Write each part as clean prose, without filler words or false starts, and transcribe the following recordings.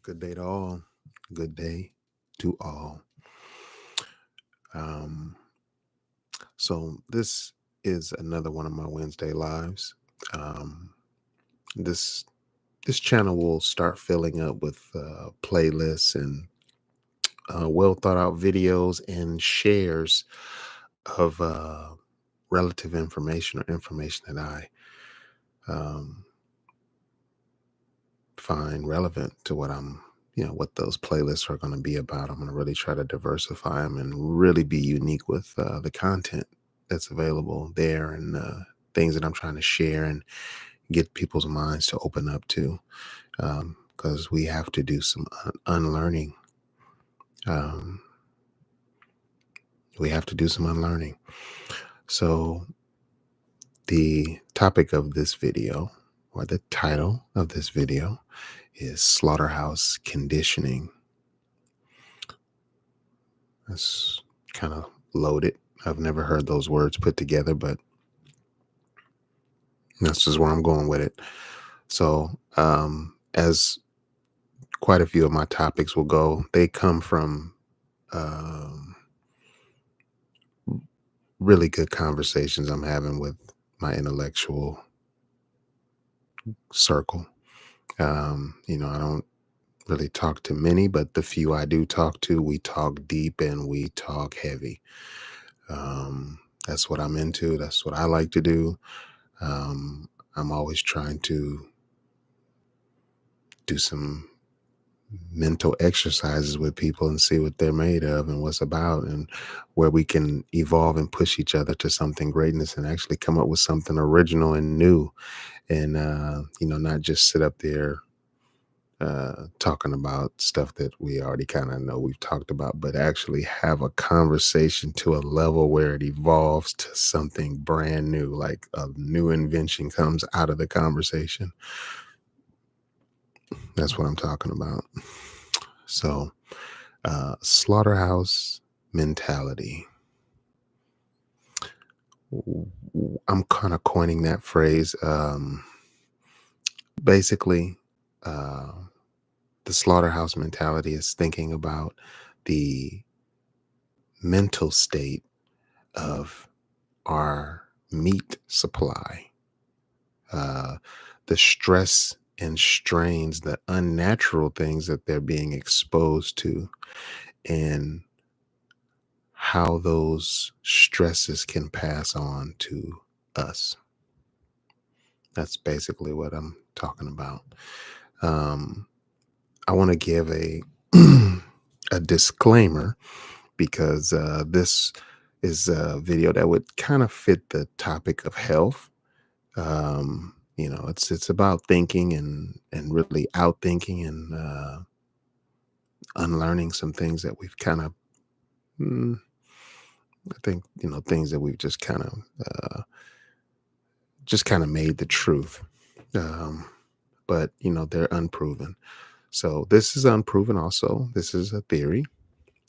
Good day to all. Good day to all. Um, so this is another one of my Wednesday lives. Um, this this channel will start filling up with playlists and well thought out videos and shares of relative information or information that I um, find relevant to what those playlists are going to be about. I'm going to really try to diversify them and really be unique with the content that's available there and things that I'm trying to share and get people's minds to open up to, because we have to do some unlearning. Um, we have to do some unlearning. So the topic of this video, or the title of this video, is Slaughterhouse Conditioning. That's kind of loaded. I've never heard those words put together, but that's just where I'm going with it. So, as quite a few of my topics will go, they come from um, really good conversations I'm having with my intellectual circle. I don't really talk to many, but the few I do talk to, we talk deep and we talk heavy. That's what I'm into. That's what I like to do. I'm always trying to do some mental exercises with people and see what they're made of and what's about and where we can evolve and push each other to something greatness and actually come up with something original and new and not just sit up there talking about stuff that we already kind of know we've talked about, but actually have a conversation to a level where it evolves to something brand new, like a new invention comes out of the conversation. That's what I'm talking about. So, slaughterhouse mentality. I'm kind of coining that phrase. Basically, uh, the slaughterhouse mentality is thinking about the mental state of our meat supply, uh, the stress and strains, the unnatural things that they're being exposed to, and how those stresses can pass on to us. That's basically what I'm talking about. Um, I want to give a a disclaimer because this is a video that would kind of fit the topic of health. It's about thinking and really outthinking and unlearning some things that we've kind of, mm, I think, things that we've just kind of made the truth. Um, but they're unproven. So this is unproven. Also, this is a theory.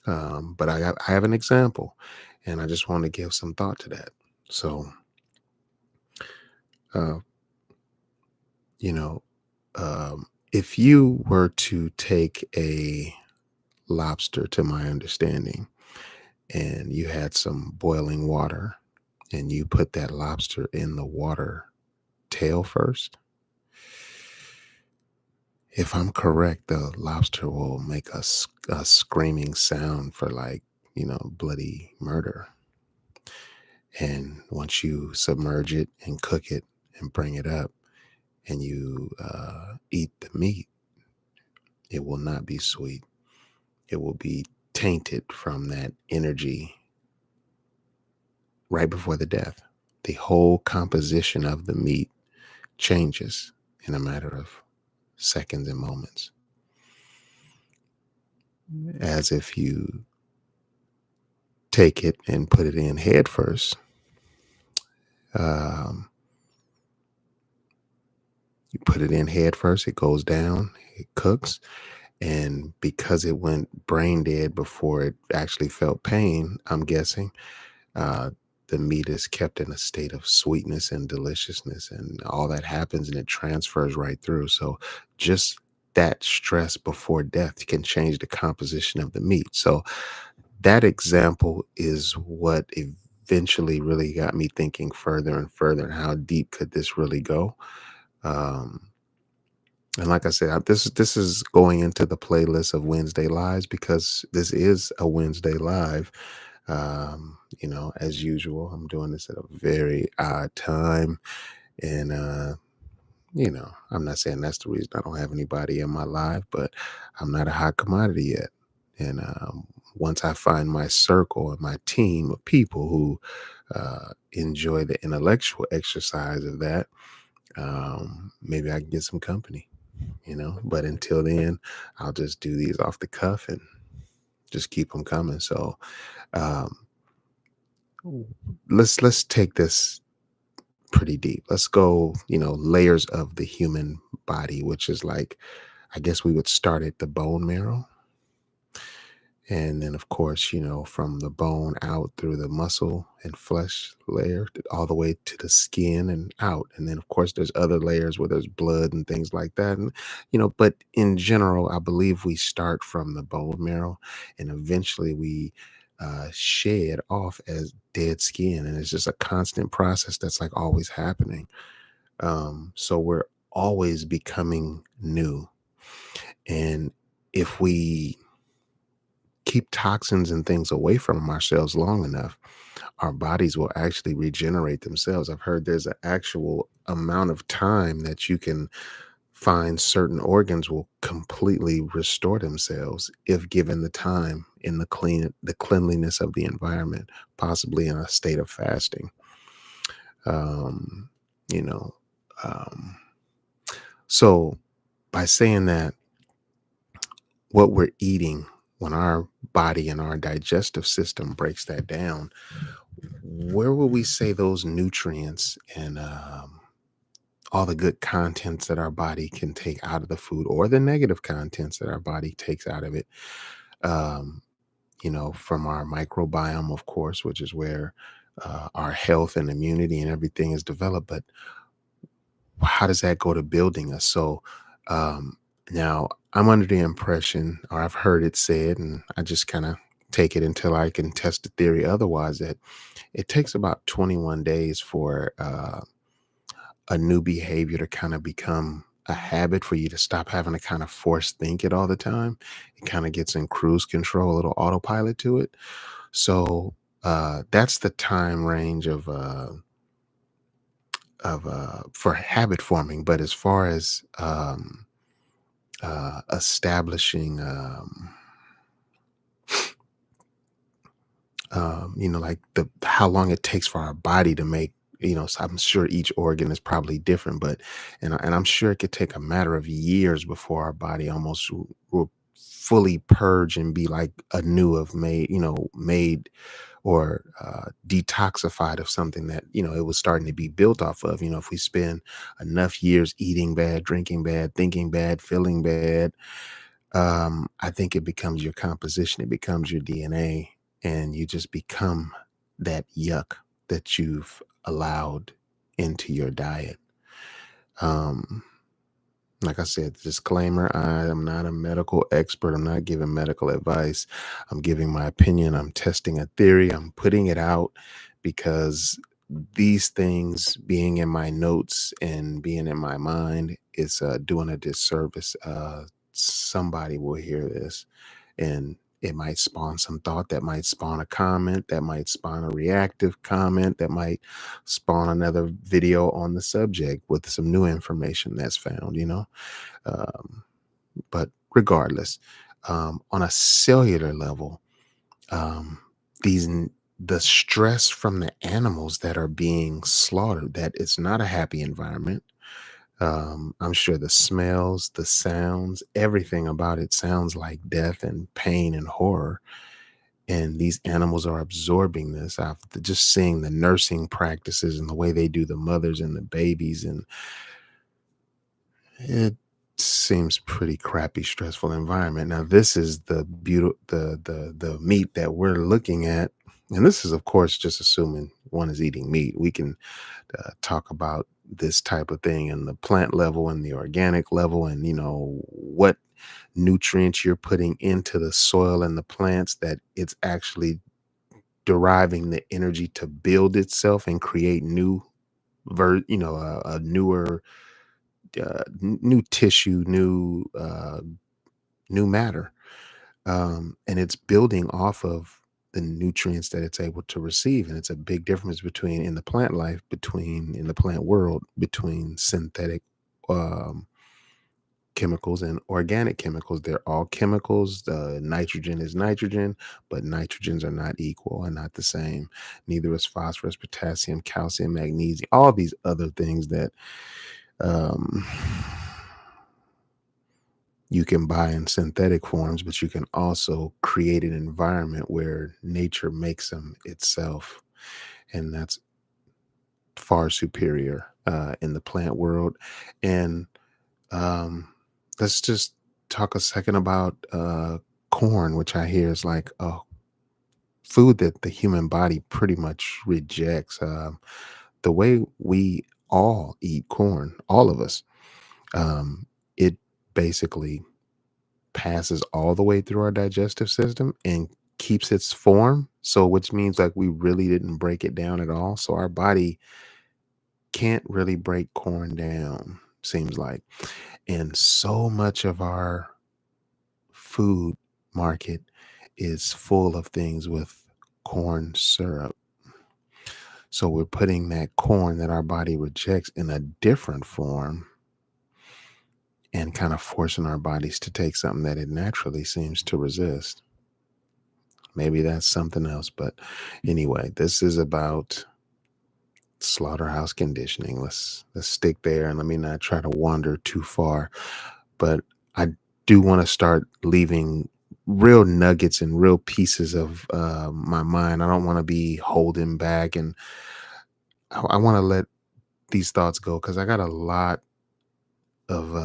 But I have an example, and I just want to give some thought to that. So, uh, you know, if you were to take a lobster, to my understanding, and you had some boiling water, and you put that lobster in the water tail first, if I'm correct, the lobster will make a screaming sound for, like, bloody murder. And once you submerge it and cook it and bring it up and you eat the meat, it will not be sweet. It will be tainted from that energy right before the death. The whole composition of the meat changes in a matter of seconds and moments, as if you take it and put it in head first. Um, you put it in head first, it goes down, it cooks. And because it went brain dead before it actually felt pain, I'm guessing uh, the meat is kept in a state of sweetness and deliciousness, and all that happens and it transfers right through. So just that stress before death can change the composition of the meat. So that example is what eventually really got me thinking further and further. How deep could this really go? Um, and like I said, this is going into the playlist of Wednesday Lives because this is a Wednesday Live. As usual, I'm doing this at a very odd time, and I'm not saying that's the reason I don't have anybody in my life, but I'm not a hot commodity yet. And once I find my circle and my team of people who enjoy the intellectual exercise of that, maybe I can get some company. But until then, I'll just do these off the cuff and just keep them coming. So um, let's take this pretty deep. Let's go, layers of the human body, which is like, I guess we would start at the bone marrow. And then, of course, from the bone out through the muscle and flesh layer all the way to the skin and out. And then, of course, there's other layers where there's blood and things like that. But in general, I believe we start from the bone marrow and eventually we shed off as dead skin. And it's just a constant process that's like always happening. So we're always becoming new. And if we keep toxins and things away from ourselves long enough, our bodies will actually regenerate themselves. I've heard there's an actual amount of time that you can find certain organs will completely restore themselves if given the time in the cleanliness of the environment, possibly in a state of fasting. Um, you know, um, so by saying that, what we're eating, when our body and our digestive system breaks that down, where will we say those nutrients and all the good contents that our body can take out of the food, or the negative contents that our body takes out of it, um, from our microbiome, of course, which is where our health and immunity and everything is developed. But how does that go to building us? So um, now I'm under the impression, or I've heard it said, and I just kind of take it until I can test the theory otherwise, that it takes about 21 days for a new behavior to kind of become a habit, for you to stop having to kind of force think it all the time. It kind of gets in cruise control, a little autopilot to it. So that's the time range of for habit forming. But as far as establishing like the how long it takes for our body to make, so I'm sure each organ is probably different, but and I'm sure it could take a matter of years before our body almost will fully purge and be like anew of made or detoxified of something that it was starting to be built off of. If we spend enough years eating bad, drinking bad, thinking bad, feeling bad, I think it becomes your composition, it becomes your DNA, and you just become that yuck that you've allowed into your diet. Um, like I said, disclaimer, I am not a medical expert. I'm not giving medical advice. I'm giving my opinion. I'm testing a theory. I'm putting it out because these things being in my notes and being in my mind is doing a disservice. Somebody will hear this and it might spawn some thought, that might spawn a comment, that might spawn a reactive comment, that might spawn another video on the subject with some new information that's found. um, but regardless, on a cellular level, um, the stress from the animals that are being slaughtered, that it's not a happy environment. I'm sure the smells, the sounds, everything about it sounds like death and pain and horror. And these animals are absorbing this after just seeing the nursing practices and the way they do the mothers and the babies. And it seems pretty crappy, stressful environment. Now, this is the beauty, the meat that we're looking at. And this is, of course, just assuming one is eating meat. We can talk about this type of thing in the plant level and the organic level, and what nutrients you're putting into the soil and the plants, that it's actually deriving the energy to build itself and create a newer new tissue, new matter, and it's building off of the nutrients that it's able to receive. And it's a big difference between in the plant life, between in the plant world, between synthetic um, chemicals and organic chemicals. They're all chemicals. The nitrogen is nitrogen, but nitrogens are not equal and not the same. Neither is phosphorus, potassium, calcium, magnesium, all these other things that um, you can buy in synthetic forms, but you can also create an environment where nature makes them itself. And that's far superior in the plant world. And um, let's just talk a second about corn, which I hear is like a food that the human body pretty much rejects. The way we all eat corn, all of us, it basically passes all the way through our digestive system and keeps its form. So, which means like we really didn't break it down at all. So, our body can't really break corn down, seems like. And so much of our food market is full of things with corn syrup. So, we're putting that corn that our body rejects in a different form and kind of forcing our bodies to take something that it naturally seems to resist. Maybe that's something else. But anyway, this is about slaughterhouse conditioning. Let's stick there and let me not try to wander too far. But I do want to start leaving real nuggets and real pieces of my mind. I don't want to be holding back, and I want to let these thoughts go because I got of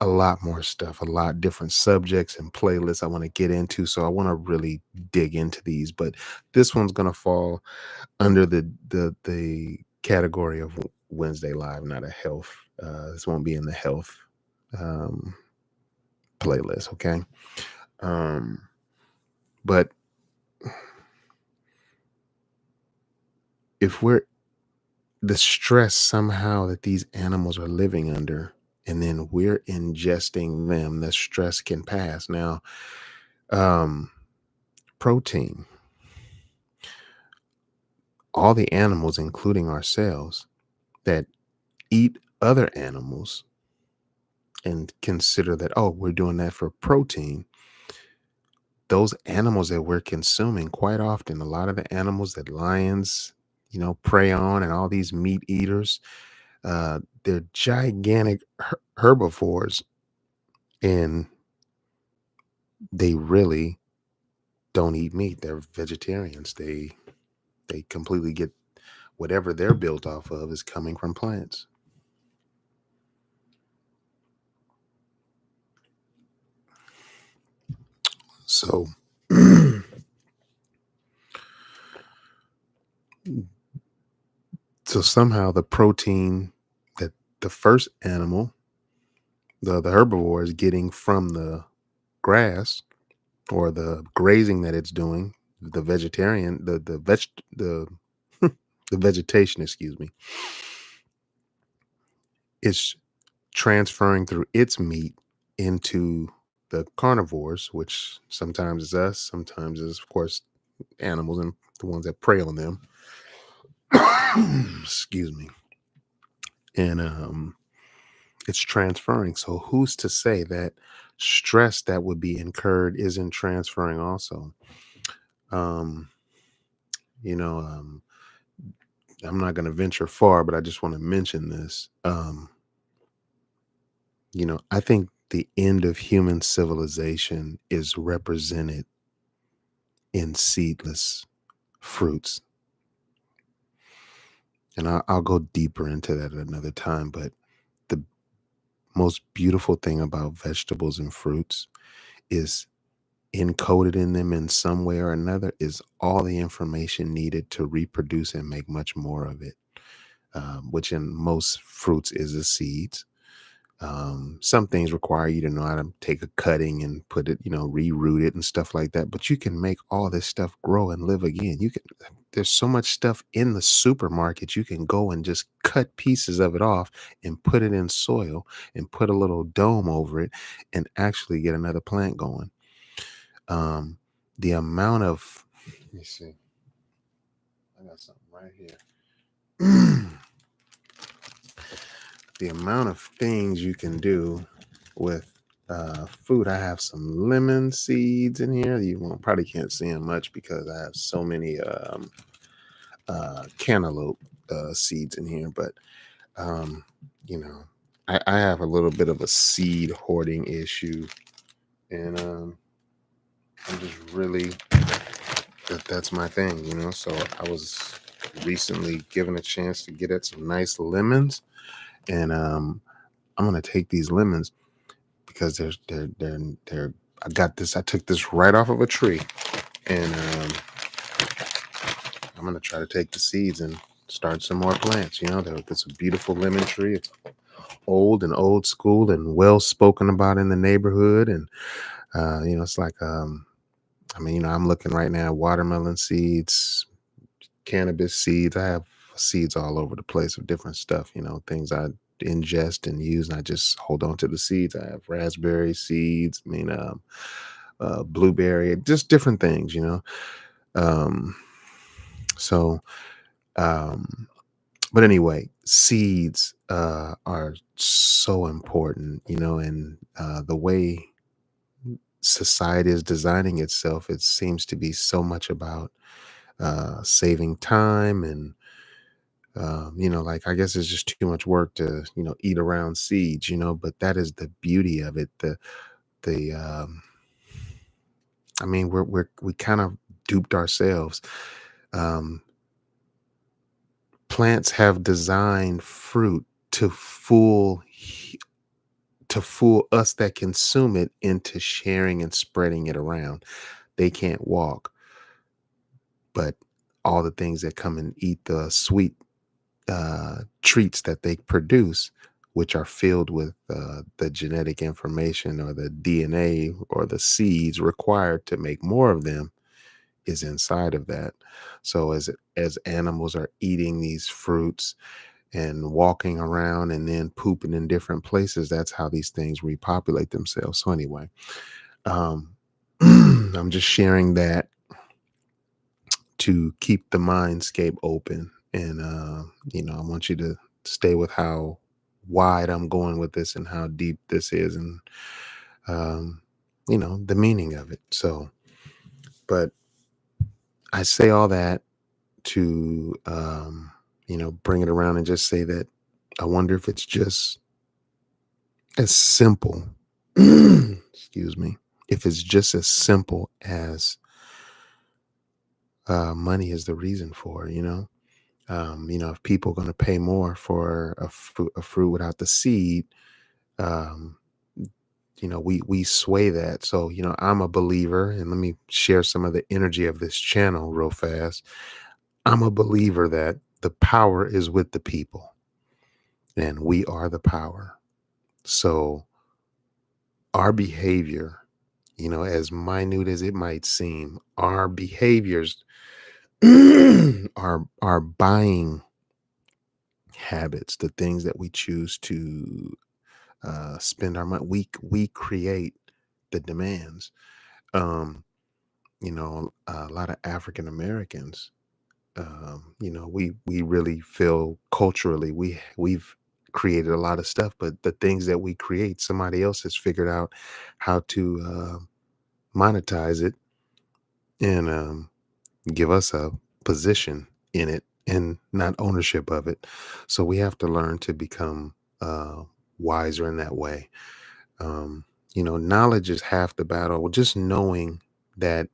a lot more stuff, a lot different subjects and playlists I want to get into. So I want to really dig into these, but this one's gonna fall under the category of Wednesday Live, not a health. This won't be in the health um, playlist, okay? Um, but if we're the stress somehow that these animals are living under, and then we're ingesting them, the stress can pass. Now, um, protein, all the animals, including ourselves, that eat other animals and consider that, oh, we're doing that for protein. Those animals that we're consuming, quite often, a lot of the animals that lions, prey on, and all these meat eaters, they're gigantic herbivores, and they really don't eat meat. They're vegetarians. They completely get whatever they're built off of is coming from plants. So so somehow the protein that the first animal, the herbivore, is getting from the grass or the grazing that it's doing, the vegetarian, the the vegetation, excuse me, is transferring through its meat into the carnivores, which sometimes is us, sometimes is of course animals and the ones that prey on them. Excuse me. And it's transferring. So who's to say that stress that would be incurred isn't transferring also? Um, you know, um, I'm not going to venture far, but I just want to mention this. I think the end of human civilization is represented in seedless fruits. And I'll go deeper into that at another time. But the most beautiful thing about vegetables and fruits is encoded in them in some way or another is all the information needed to reproduce and make much more of it. which in most fruits is the seeds. Some things require you to know how to take a cutting and put it, reroot it and stuff like that. But you can make all this stuff grow and live again. There's so much stuff in the supermarket. You can go and just cut pieces of it off and put it in soil and put a little dome over it and actually get another plant going. Um, the amount of, let me see, I got something right here. The amount of things you can do with food. I have some lemon seeds in here. Probably can't see them much because I have so many cantaloupe seeds in here. But um, you know, I have a little bit of a seed hoarding issue, and I'm just really that's my thing. So I was recently given a chance to get at some nice lemons, and I'm gonna take these lemons because they're I got this. I took this right off of a tree, and I'm gonna try to take the seeds and start some more plants. It's a beautiful lemon tree. It's old school and well spoken about in the neighborhood, and it's like I'm looking right now, watermelon seeds, cannabis seeds. I have seeds all over the place of different stuff. Things I ingest and use, and I just hold on to the seeds. I have raspberry seeds. Blueberry, just different things. Um, so, um, but anyway, seeds are so important. And the way society is designing itself, it seems to be so much about saving time and like I guess it's just too much work to eat around seeds, but that is the beauty of it. The I mean, we kind of duped ourselves. Um, Plants have designed fruit to fool us that consume it into sharing and spreading it around. They can't walk, but all the things that come and eat the sweet treats that they produce, which are filled with the genetic information or the DNA or the seeds required to make more of them, is inside of that. So as animals are eating these fruits and walking around and then pooping in different places, that's how these things repopulate themselves. So anyway, um, I'm just sharing that to keep the mindscape open. And, I want you to stay with how wide I'm going with this and how deep this is and, um, the meaning of it. So, but I say all that to, bring it around and just say that I wonder if it's just as simple, excuse me, if it's just as simple as money is the reason for, if people are going to pay more for a fruit without the seed, um, we sway that. So, I'm a believer, and let me share some of the energy of this channel real fast. I'm a believer that the power is with the people, and we are the power. So, our behavior, as minute as it might seem, our behaviors, our buying habits, the things that we choose to spend our money, we create the demands. A lot of African Americans, we really feel culturally we've created a lot of stuff, but the things that we create, somebody else has figured out how to monetize it and give us a position in it and not ownership of it. So we have to learn to become wiser in that way. Knowledge is half the battle. Just knowing that,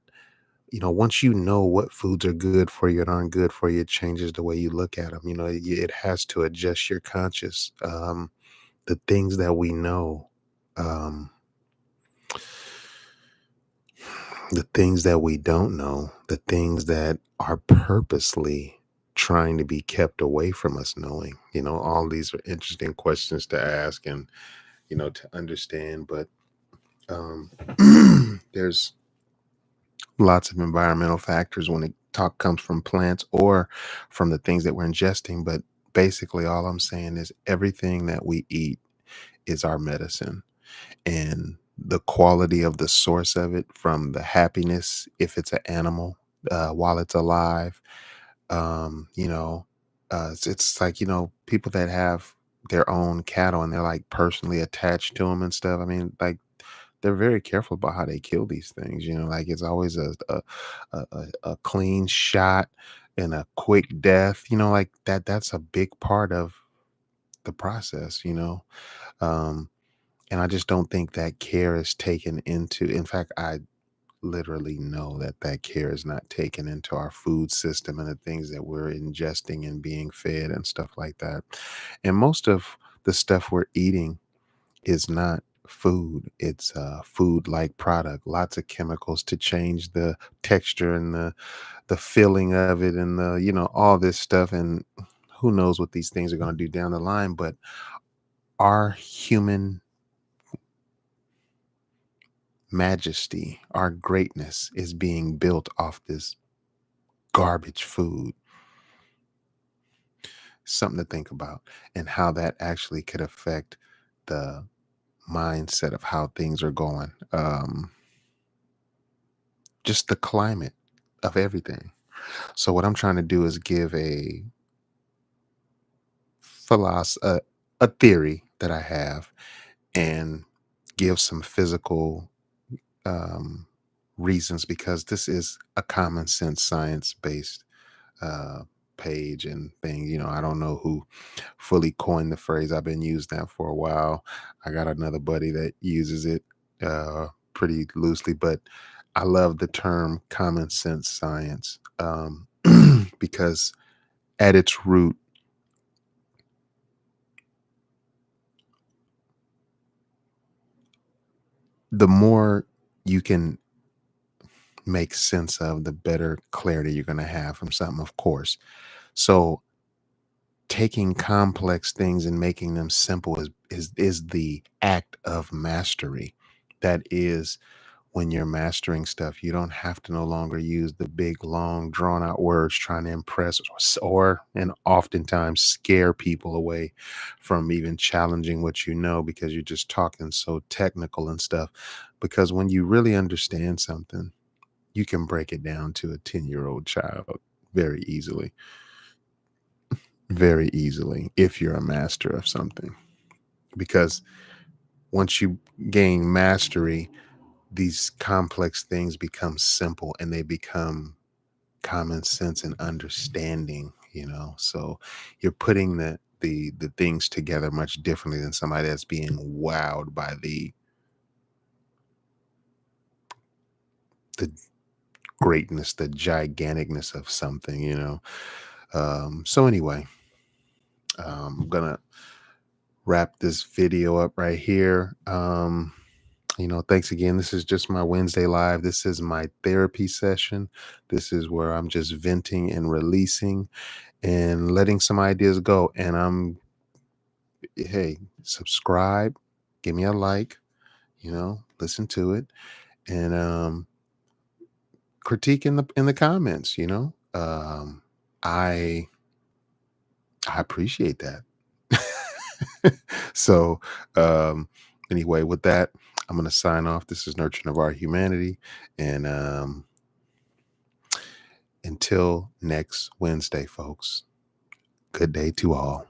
once you know what foods are good for you and aren't good for you, it changes the way you look at them. It has to adjust your conscious. The things that we know, um, the things that we don't know, the things that are purposely trying to be kept away from us knowing? All these are interesting questions to ask and, to understand. But um, there's lots of environmental factors when it talk comes from plants or from the things that we're ingesting. But basically, all I'm saying is everything that we eat is our medicine, and the quality of the source of it, from the happiness, if it's an animal, while it's alive, it's like, people that have their own cattle and they're like personally attached to them and stuff. I mean, like, they're very careful about how they kill these things. Like, it's always a clean shot and a quick death. Like that. That's a big part of the process. Um, and I just don't think that care is taken into. In fact, I literally know that care is not taken into our food system and the things that we're ingesting and being fed and stuff like that. And most of the stuff we're eating is not food. It's a food like product, lots of chemicals to change the texture and the feeling of it, and the all this stuff. And who knows what these things are going to do down the line. But our human majesty, our greatness, is being built off this garbage food. Something to think about, and how that actually could affect the mindset of how things are going. Just the climate of everything. So what I'm trying to do is give a a theory that I have, and give some physical um, reasons, because this is a common sense science based uh, page and thing. I don't know who fully coined the phrase. I've been using that for a while. I got another buddy that uses it pretty loosely, but I love the term common sense science, because at its root, the more you can make sense of, the better clarity you're going to have from something, of course. So taking complex things and making them simple is the act of mastery. That is, when you're mastering stuff, you don't have to no longer use the big, long, drawn out words trying to impress and oftentimes scare people away from even challenging what you know, because you're just talking so technical and stuff. Because when you really understand something, you can break it down to a 10-year-old child very easily, very easily, if you're a master of something. Because once you gain mastery, these complex things become simple and they become common sense and understanding. So you're putting the things together much differently than somebody that's being wowed by the greatness, the giganticness of something. So anyway, I'm gonna wrap this video up right here. Thanks again. This is just my Wednesday live. This is my therapy session. This is where I'm just venting and releasing and letting some ideas go. And hey, subscribe, give me a like, listen to it, and critique in the comments. I I appreciate that. So, anyway, with that, I'm going to sign off. This is Nurturing of Our Humanity. And until next Wednesday, folks, good day to all.